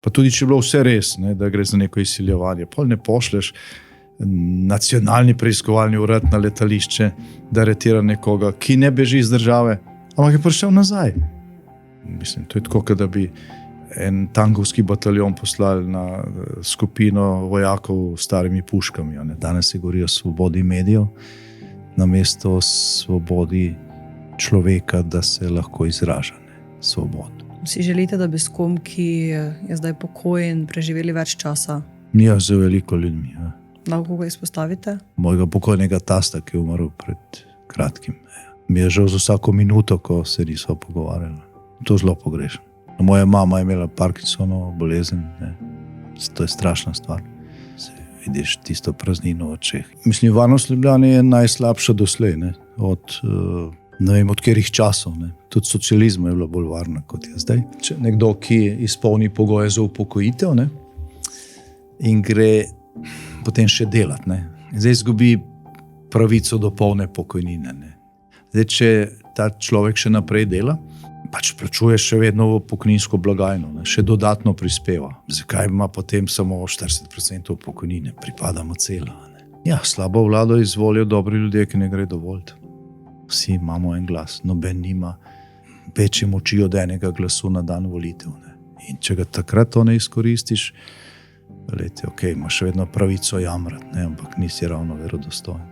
Pa tudi, če je bilo vse res, ne, da gre za neko izsiljevanje, pol ne pošleš nacionalni preiskovalni urad na letališče, da aretira nekoga, ki ne beži iz države, ampak je prišel nazaj. Mislim, to je tako, da bi en tangovski bataljon poslali na skupino vojakov s starimi puškami. Ne. Danes se govori o svobodi medijev, namesto o svobodi človeka, da se lahko izraža. Svobod. Si želite, da bi s kom, ki je zdaj pokojen, preživeli več časa? Ja, z veliko ljudmi. Ja. Lahko ga izpostavite? Mojega pokojnega tasta, ki je umrl pred kratkim. Mi je žal za vsako minuto, ko se nismo pogovarjali. To zelo pogrešam. Moja mama je imela Parkinsonovo bolezen. Ne. To je strašna stvar. Se vidiš tisto praznino v očeh. Mislim, varnost Ljubljane je najslabša doslej. Ne. Ne vem, od katerih časov. Ne. Tudi socializmu je bilo bolj varno, kot je zdaj. Če nekdo, ki izpolni pogoje za upokojitev, ne, in gre potem še delati. Ne. Zdaj izgubi pravico do polne pokojnine. Ne. Zdaj, če ta človek še naprej dela, pač plačuje še vedno v pokojninsko blagajno, ne, še dodatno prispeva. Zakaj ima potem samo 40% pokojnine? Pripadamo cela. Ne. Ja, slabo vlado izvolijo dobri ljudje, ki ne gre dovolj. Vsi imamo en glas, noben nima večje moči od enega glasu na dan volitev. Ne. In če ga takrat to ne izkoristiš, imaš še vedno pravico jamrati, ne, ampak nisi ravno verodostojen.